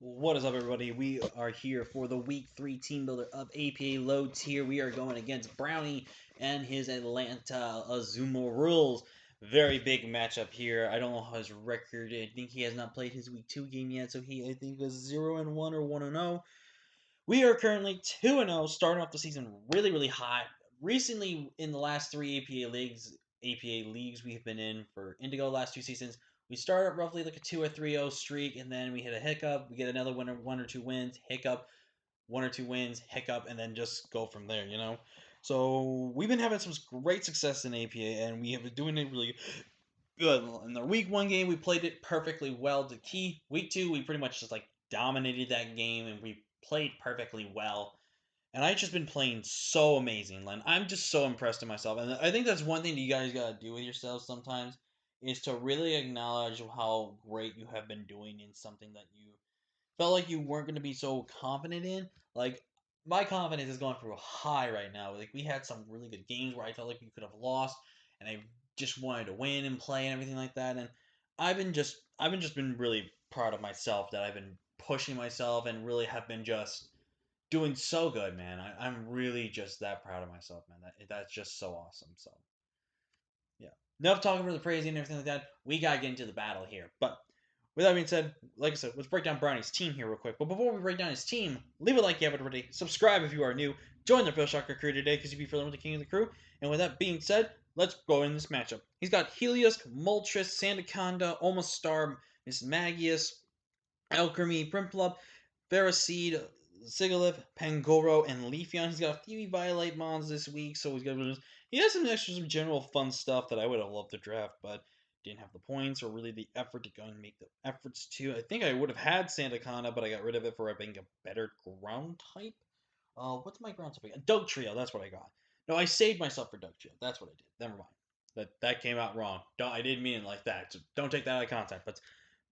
What is up, everybody? We are here for the Week 3 Team Builder of APA Low Tier. We are going against Brownie and his Atlanta Azuma Rules. Very big matchup here. I don't know his record. I think he has not played his Week 2 game yet, so I think was 0-1 or 1-0. We are currently 2-0, starting off the season really, really hot. Recently, in the last three APA leagues we have been in for Indigo last two seasons, we started roughly like a 2 or 3-0 streak, and then we hit a hiccup. We get another one or two wins, hiccup, one or two wins, hiccup, and then just go from there. So we've been having some great success in APA, and we have been doing it really good. In the week one game, we played it perfectly well to key. Week two, we pretty much just like dominated that game, and we played perfectly well. And I've just been playing so amazing, Len. I'm just so impressed with myself. And I think that's one thing that you guys gotta do with yourselves sometimes is to really acknowledge how great you have been doing in something that you felt like you weren't gonna be so confident in. Like my confidence is going through a high right now. Like we had some really good games where I felt like we could have lost and I just wanted to win and play and everything like that. And I've been really proud of myself that I've been pushing myself and really have been just doing so good, man. I'm really just that proud of myself, man. That's just so awesome. So yeah, enough talking for the praise and everything like that. We gotta get into the battle here. But with that being said, like I said, let's break down Brownie's team here real quick. But before we break down his team, leave a like if you haven't already. Subscribe if you are new. Join the Phil Shocker crew today because you'll be feeling with the king of the crew. And with that being said, let's go in this matchup. He's got Helios, Moltres, Sandaconda, Almost Star, Miss Magius, Alchemy, Prinplup, Ferroseed, Sigalith, Pangoro, and Leafeon. He's got a few Violate Mons this week, so he has some general fun stuff that I would have loved to draft, but didn't have the points or really the effort to go and make the efforts to. I think I would have had Sandaconda, but I got rid of it for being a better ground type. What's my ground type? Doug Trio, that's what I got. No, I saved myself for Doug Trio. That's what I did. Never mind. That came out wrong. I didn't mean it like that. So don't take that out of context. But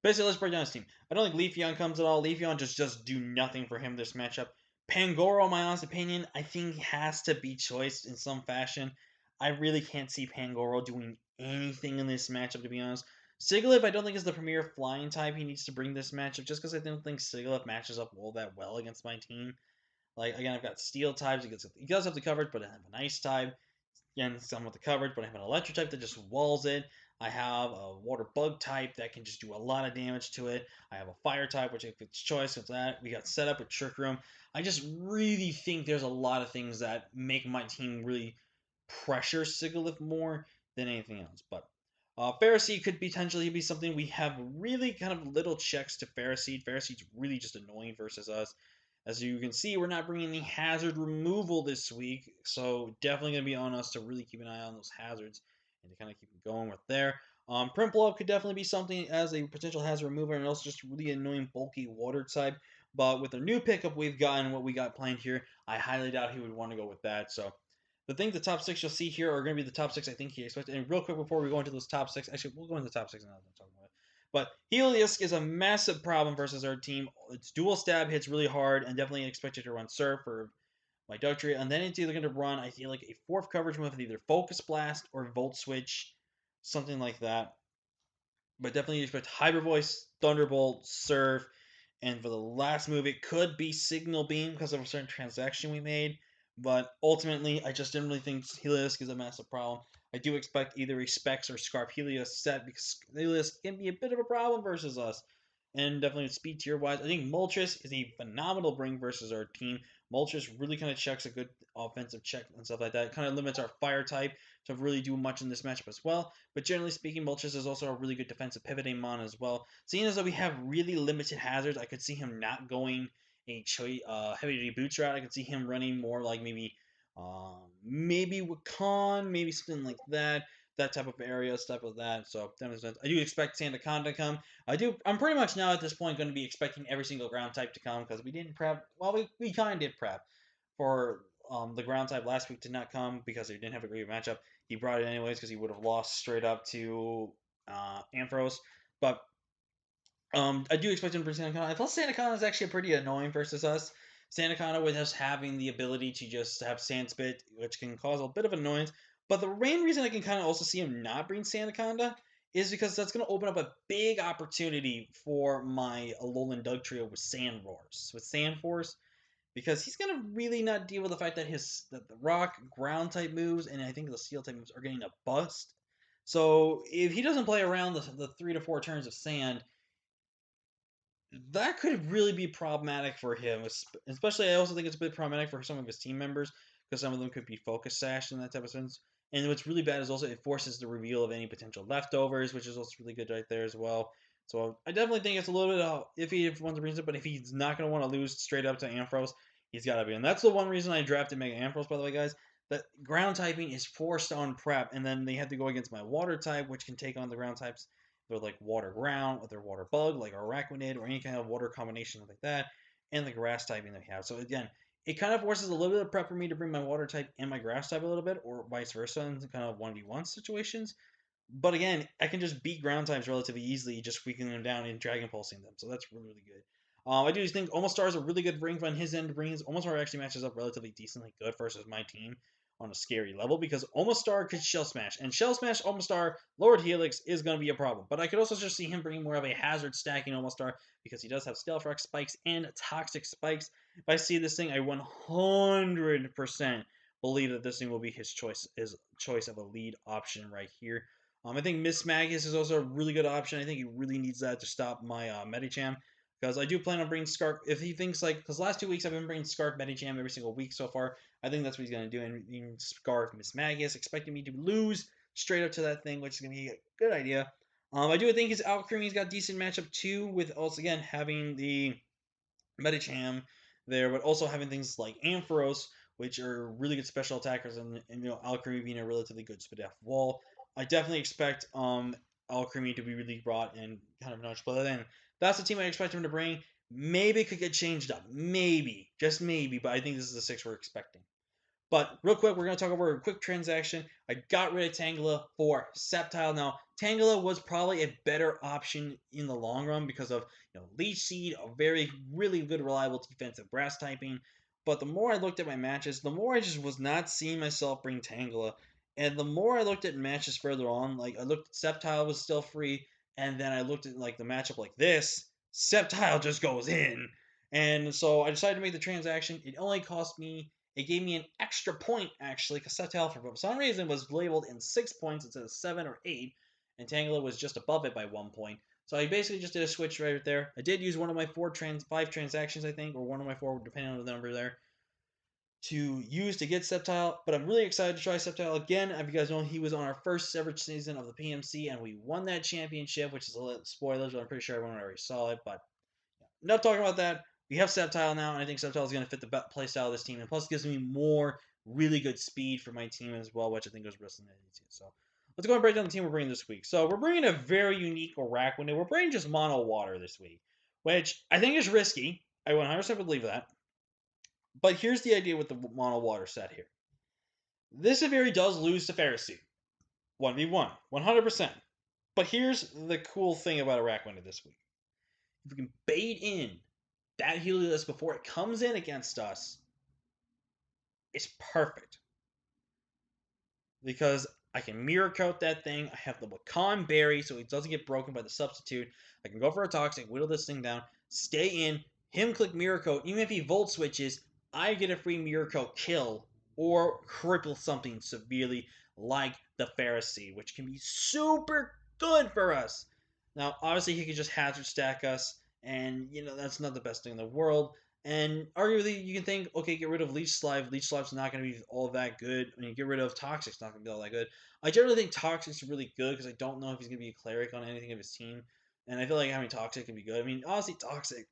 basically, let's break down his team. I don't think Leafeon comes at all. Leafeon just do nothing for him this matchup. Pangoro, in my honest opinion, I think has to be choiced in some fashion. I really can't see Pangoro doing anything in this matchup, to be honest. Sigilyph, I don't think is the premier flying type he needs to bring this matchup, just because I don't think Sigilyph matches up all that well against my team. Like again, I've got steel types. He does have the coverage, but I have an ice type. Again, some with the coverage, but I have an electric type that just walls it. I have a water bug type that can just do a lot of damage to it. I have a fire type, which if it's choice with that, we got set up with Trick Room. I just really think there's a lot of things that make my team really pressure Sigalith more than anything else. But Pharisee could potentially be something we have really kind of little checks to Pharisee. Pharisee's really just annoying versus us. As you can see, we're not bringing any hazard removal this week, so definitely going to be on us to really keep an eye on those hazards and to kind of keep it going with there. Print could definitely be something as a potential hazard remover and also just really annoying bulky water type. But with the new pickup we've gotten, what we got planned here, I highly doubt he would want to go with that. So the top six you'll see here are going to be the top six I think he expected. And real quick before we go into those top six, actually we'll go into the top six now that I'm talking about it. But Helios is a massive problem versus our team. Its dual stab hits really hard and definitely expected to run Surf or my Dugtree. And then it's either going to run, I feel like, a fourth coverage move with either Focus Blast or Volt Switch, something like that. But definitely expect Hyper Voice, Thunderbolt, Surf, and for the last move, it could be Signal Beam because of a certain transaction we made. But ultimately, I just didn't really think Helios is a massive problem. I do expect either a Specs or Scarp Helios set because Helios can be a bit of a problem versus us. And definitely speed tier wise, I think Moltres is a phenomenal bring versus our team. Moltres really kind of checks a good offensive check and stuff like that. It kind of limits our fire type to really do much in this matchup as well. But generally speaking, Moltres is also a really good defensive pivoting mon as well. Seeing as though we have really limited hazards, I could see him not going a heavy duty boots route. I could see him running more like maybe Wakan, maybe something like that. That type of area, stuff like that. So that makes sense. I do expect Sandaconda to come. I'm pretty much now at this point going to be expecting every single ground type to come because we didn't prep. Well, we kind of did prep for the ground type last week did not come because they didn't have a great matchup. He brought it anyways because he would have lost straight up to Ampharos. But I do expect him to bring Sandaconda. I thought Sandaconda is actually pretty annoying versus us. Sandaconda with us having the ability to just have Sand Spit, which can cause a bit of annoyance. But the main reason I can kind of also see him not bring Sandaconda is because that's going to open up a big opportunity for my Alolan Doug trio with Sand Force, because he's going to really not deal with the fact that the rock ground type moves and I think the steel type moves are getting a bust. So if he doesn't play around the 3 to 4 turns of sand, that could really be problematic for him. Especially, I also think it's a bit problematic for some of his team members because some of them could be focus sashed in that type of sense. And what's really bad is also it forces the reveal of any potential leftovers, which is also really good right there as well. So I definitely think it's a little bit iffy if one brings it, but if he's not going to want to lose straight up to Ampharos, he's got to be. And that's the one reason I drafted Mega Ampharos, by the way, guys. That ground typing is forced on prep, and then they have to go against my water type, which can take on the ground types. They're like water ground, or they're water bug, like Arachninid, or any kind of water combination like that, and the grass typing that we have. So again, it kind of forces a little bit of prep for me to bring my water type and my grass type a little bit, or vice versa in kind of 1v1 situations. But again, I can just beat ground types relatively easily, just weakening them down and Dragon Pulsing them. So that's really, really good. I do think Almost Star is a really good ring on his end to bring his Almost Star actually matches up relatively decently good versus my team on a scary level because Almost Star could Shell Smash. And Shell Smash Almost Star, Lord Helix is going to be a problem. But I could also just see him bringing more of a hazard stacking Almost Star because he does have Stealth Rock spikes and Toxic spikes. If I see this thing, I 100% believe that this thing will be his choice of a lead option right here. I think Miss Magus is also a really good option. I think he really needs that to stop my Medicham. Because I do plan on bringing Scarf. If he thinks like, because last 2 weeks I've been bringing Scarf Medicham every single week so far. I think that's what he's going to do. And Scarf Miss Magus, expecting me to lose straight up to that thing, which is going to be a good idea. I do think his Alchemy's got decent matchup too, with also again having the Medicham there, but also having things like Ampharos, which are really good special attackers, and Alcremie being a relatively good Spadaf wall. I definitely expect Alcremie to be really brought and kind of notched. But then that's the team I expect him to bring. Maybe it could get changed up. Maybe. Just maybe, but I think this is the 6 we're expecting. But real quick, we're going to talk about a quick transaction. I got rid of Tangela for Sceptile. Now, Tangela was probably a better option in the long run because of Leech Seed, a very, really good, reliable defensive grass typing. But the more I looked at my matches, the more I just was not seeing myself bring Tangela. And the more I looked at matches further on, like I looked at Sceptile was still free, and then I looked at like the matchup like this, Sceptile just goes in. And so I decided to make the transaction. It only cost me it gave me an extra point, actually, because Sceptile, for some reason, was labeled in 6 points instead of 7 or 8, and Tangela was just above it by 1 point. So I basically just did a switch right there. I did use one of my 5 transactions, I think, or one of my 4, depending on the number there, to use to get Sceptile, but I'm really excited to try Sceptile again. As you guys know, he was on our first ever season of the PMC, and we won that championship, which is a little spoilers, but I'm pretty sure everyone already saw it, but enough talking about that. We have Sceptile now, and I think Sceptile is going to fit the playstyle of this team, and plus it gives me more really good speed for my team as well, which I think goes wrestling too. So let's go and break down the team we're bringing this week. So we're bringing a very unique Arachninid. We're bringing just mono water this week, which I think is risky. I 100% believe that. But here's the idea with the mono water set here. This Severi does lose to Pharisee. 1v1, 100%. But here's the cool thing about Arachninid this week. If we can bait in that Helios before it comes in against us, it's perfect. Because I can mirror coat that thing. I have the Wakan Berry so it doesn't get broken by the substitute. I can go for a Toxic, whittle this thing down, stay in, him click mirror coat. Even if he volt switches, I get a free mirror coat kill or cripple something severely like the Pharisee, which can be super good for us. Now, obviously, he could just hazard stack us, and that's not the best thing in the world. And arguably, you can think, okay, get rid of Leech Slide. Leech Slide's not going to be all that good. I mean, get rid of Toxic's not going to be all that good. I generally think Toxic's really good because I don't know if he's going to be a cleric on anything of his team. And I feel like having Toxic can be good. I mean, honestly, Toxic.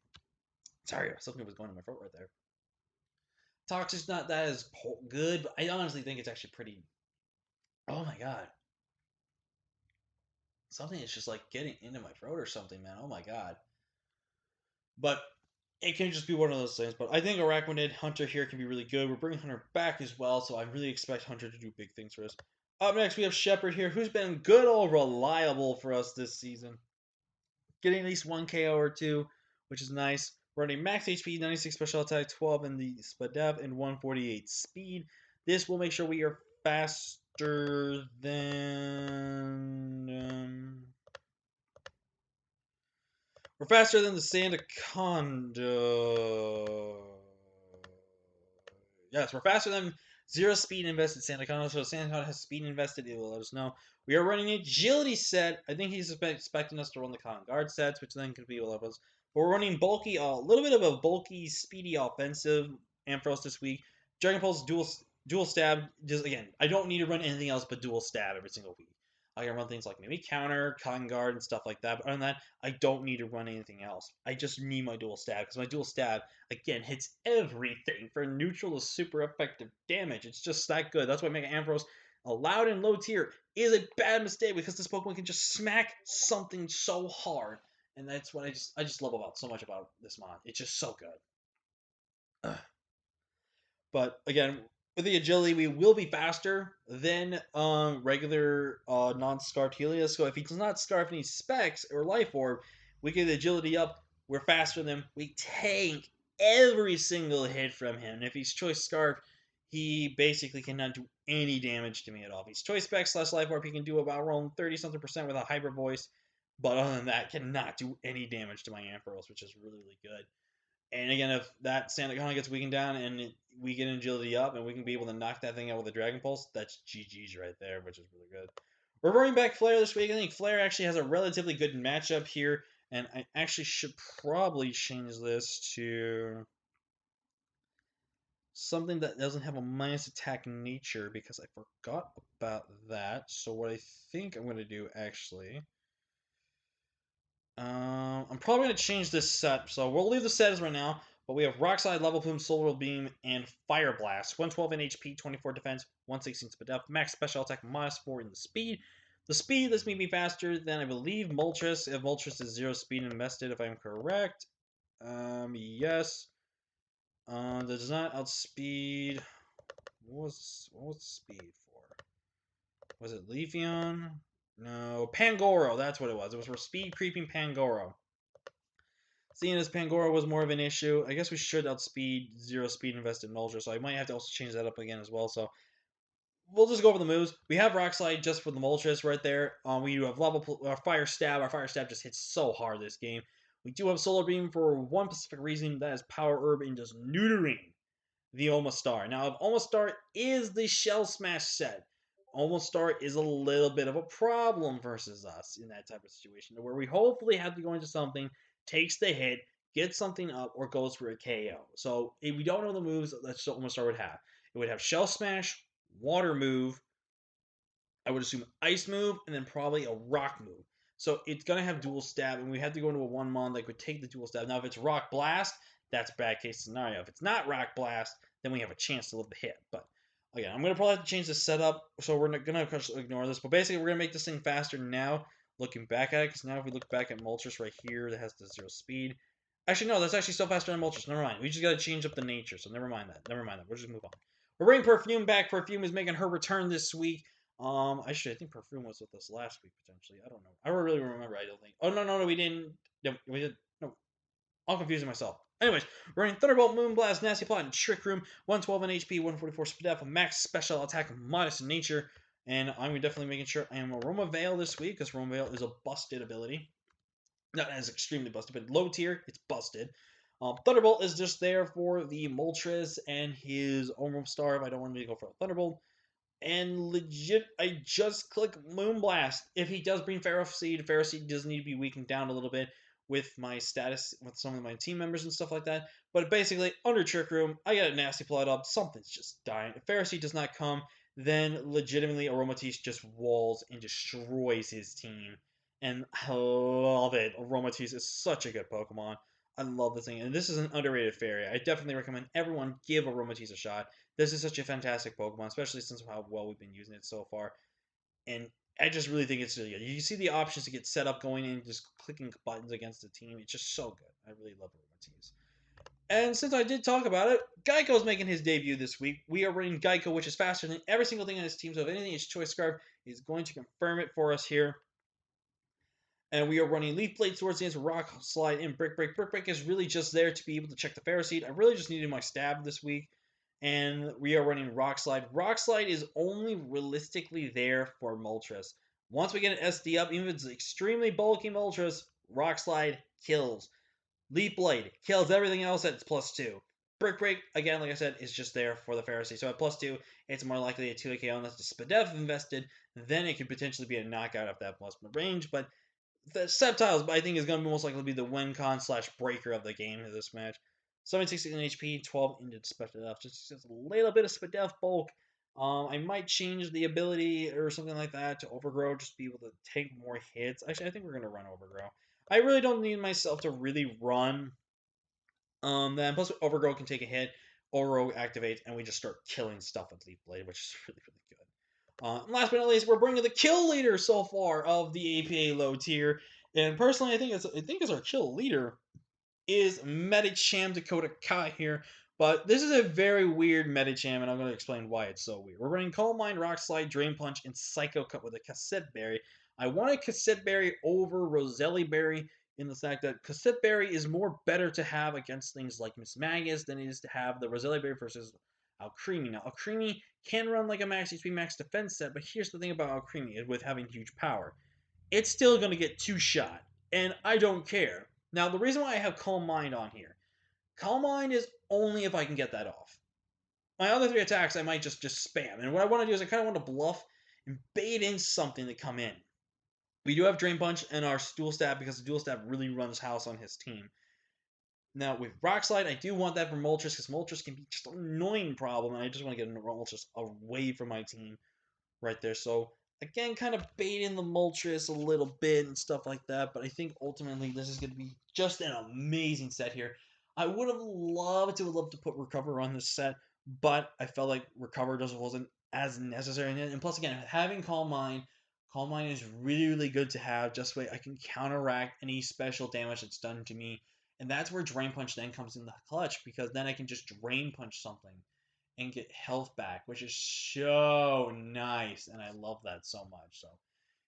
Sorry, something was going in my throat right there. Toxic's not that as good, but I honestly think it's actually pretty. Oh my god. Something is just like getting into my throat or something, man. Oh my god. But it can just be one of those things. But I think Arachnid Hunter here can be really good. We're bringing Hunter back as well, so I really expect Hunter to do big things for us. Up next, we have Shepard here, who's been good old reliable for us this season. Getting at least 1 KO or 2, which is nice. Running max HP, 96 special attack, 12 in the Spadef, and 148 speed. This will make sure we are faster than We're faster than the Sandaconda. Yes, we're faster than zero speed invested Sandaconda. So Sandaconda has speed invested. It will let us know. We are running an agility set. I think he's expecting us to run the con guard sets, which then could be all of us. But we're running bulky, a little bit of a bulky, speedy offensive Ampharos this week. Dragon Pulse dual stab. Just again, I don't need to run anything else but dual stab every single week. I can run things like maybe counter, con guard, and stuff like that. But other than that, I don't need to run anything else. I just need my dual stab because my dual stab again hits everything for neutral to super effective damage. It's just that good. That's why Mega Ampharos allowed in low tier is a bad mistake because this Pokemon can just smack something so hard, and that's what I just love about so much about this mod. It's just so good. But again, with the agility, we will be faster than regular non-scarfed Helios. So if he does not scarf any specs or life orb, we get the agility up. We're faster than him. We tank every single hit from him. And if he's choice scarf, he basically cannot do any damage to me at all. If he's choice spec slash life orb, he can do about around 30 something percent with a hyper voice. But other than that, cannot do any damage to my Ampharos, which is really, really good. And again, if that Sandaconda gets weakened down and we get agility up and we can be able to knock that thing out with a Dragon Pulse, that's GG's right there, which is really good. We're running back Flare this week. I think Flare actually has a relatively good matchup here, and I actually should probably change this to something that doesn't have a minus attack nature because I forgot about that. So what I think I'm going to do actually I'm probably going to change this set. So we'll leave the set as right now. But we have Rock Slide, Level Plume, Solar Beam, and Fire Blast. 112 in HP, 24 defense, 116 speed up, max special attack, -4 in the speed. The speed lets me be faster than I believe Moltres. If Moltres is 0 speed invested, if I'm correct. Yes. That does not outspeed. What was the speed for? Was it Leafeon? No, Pangoro. That's what it was. It was for speed creeping Pangoro. Seeing as Pangoro was more of an issue, I guess we should outspeed 0 speed invested in Ultra, so I might have to also change that up again as well. So we'll just go over the moves. We have Rock Slide just for the Moltres right there. We do have Fire Stab. Our Fire Stab just hits so hard this game. We do have Solar Beam for one specific reason, that is Power Herb and just neutering the Omastar. Now, if Omastar is the Shell Smash set, Omastar is a little bit of a problem versus us in that type of situation, where we hopefully have to go into something, takes the hit, gets something up, or goes for a KO. So if we don't know the moves that Omastar would have, it would have Shell Smash, Water move, I would assume Ice move, and then probably a Rock move. So it's gonna have dual stab, and we have to go into a one mon that could take the dual stab. Now, if it's Rock Blast, that's bad case scenario. If it's not Rock Blast, then we have a chance to live the hit. But again, I'm gonna probably have to change the setup, so we're not gonna ignore this. But basically, we're gonna make this thing faster now. Looking back at it, because now if we look back at Moltres right here, that has the 0 speed. Actually, no, that's actually still faster than Moltres. Never mind. We just gotta change up the nature, so never mind that. Never mind that. We'll just move on. We're bringing Perfume back. Perfume is making her return this week. Actually, I think Perfume was with us last week potentially. I don't know. I don't really remember. I don't think. Oh no, we didn't. No, we did. No, I'm confusing myself. Anyways, we're running Thunderbolt, Moonblast, Nasty Plot, and Trick Room. 112 in HP, 144 speed up, max special attack, modest in nature. And I'm definitely making sure I am Aroma Veil this week because Aroma Veil is a busted ability. Not as extremely busted, but low tier, it's busted. Thunderbolt is just there for the Moltres and his Omastar if I don't want to go for a Thunderbolt. And legit, I just click Moonblast. If he does bring Pharaoh Seed does need to be weakened down a little bit with my status, with some of my team members and stuff like that. But basically, under Trick Room, I get a Nasty Plot up. Something's just dying. If Pharaoh Seed does not come, then legitimately Aromatisse just walls and destroys his team. And I love it. Aromatisse is such a good Pokemon. I love this thing. And this is an underrated fairy. I definitely recommend everyone give Aromatisse a shot. This is such a fantastic Pokemon, especially since how well we've been using it so far. And I just really think it's really good. You see the options to get set up going in, just clicking buttons against the team. It's just so good. I really love Aromatisse. And since I did talk about it, Geico's making his debut this week. We are running Geico, which is faster than every single thing on his team. So if anything, his Choice Scarf is going to confirm it for us here. And we are running Leaf Blade, Swords Dance, Rock Slide, and Brick Break. Brick Break is really just there to be able to check the Pharaoh Seed. I really just needed my stab this week. And we are running Rock Slide. Rock Slide is only realistically there for Moltres. Once we get an SD up, even if it's extremely bulky Moltres, Rock Slide kills. Leap Blade kills everything else at +2. Brick Break, again, like I said, is just there for the Pharisee. So at +2, it's more likely a 2 KO unless the Spadef invested. Then it could potentially be a knockout if that plus range. But the Sceptiles, I think, is going to most likely be the win con / breaker of the game in this match. 716 HP, 12 into Spadef. Just a little bit of Spadef bulk. I might change the ability or something like that to Overgrow, just be able to take more hits. Actually, I think we're going to run Overgrow. I really don't need myself to really run. Then plus Overgrow can take a hit, Overgrow activates, and we just start killing stuff with Leaf Blade, which is really, really good. And last but not least, we're bringing the kill leader so far of the APA low tier. And personally, I think it's our kill leader is Medicham Dakota Kai here. But this is a very weird Medicham, and I'm going to explain why it's so weird. We're running Calm Mind, Rock Slide, Drain Punch, and Psycho Cut with a Cassette Berry. I wanted Cassette Berry over Roselli Berry in the fact that Cassette Berry is more better to have against things like Miss Magus than it is to have the Roselli Berry versus Alcremie. Now, Alcremie can run like a max HP, max defense set, but here's the thing about Alcremie with having huge power. It's still going to get two-shot, and I don't care. Now, the reason why I have Calm Mind on here, Calm Mind is only if I can get that off. My other 3 attacks, I might just spam. And what I want to do is I kind of want to bluff and bait in something to come in. We do have Drain Punch and our Dual Stab because the Dual Stab really runs house on his team. Now, with Rock Slide, I do want that for Moltres because Moltres can be just an annoying problem, and I just want to get Moltres away from my team right there. So again, kind of baiting the Moltres a little bit and stuff like that. But I think ultimately this is going to be just an amazing set here. I would have loved to put Recover on this set, but I felt like Recover just wasn't as necessary. And plus, again, having Calm Mind is really, really good to have. Just way I can counteract any special damage that's done to me. And that's where Drain Punch then comes in the clutch, because then I can just Drain Punch something and get health back, which is so nice, and I love that so much. So,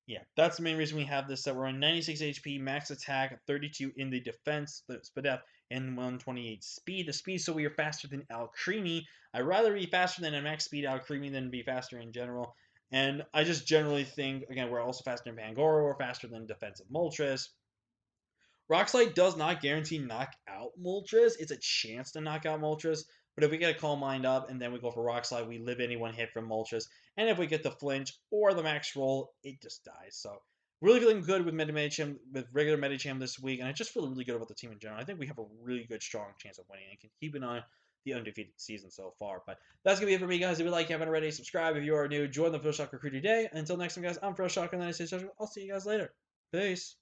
yeah, that's the main reason we have this set. We're on 96 HP, max attack, 32 in the defense, the Spadef, and 128 speed. The speed, so we are faster than Alcremie. I'd rather be faster than a max speed Alcremie than be faster in general. And I just generally think, again, we're also faster than Pangoro, we're faster than defensive Moltres. Rock Slide does not guarantee knock out Moltres. It's a chance to knock out Moltres. But if we get a Calm Mind up and then we go for Rock Slide, we live any one hit from Moltres. And if we get the flinch or the max roll, it just dies. So really feeling good with Medicham, with regular Medicham this week. And I just feel really good about the team in general. I think we have a really good, strong chance of winning and can keep an eye on the undefeated season so far. But that's going to be it for me, guys. If you like, haven't already, subscribe. If you are new, join the Phil Shocker crew today. Until next time, guys, I'm Phil Shocker, and then I say, I'll see you guys later. Peace.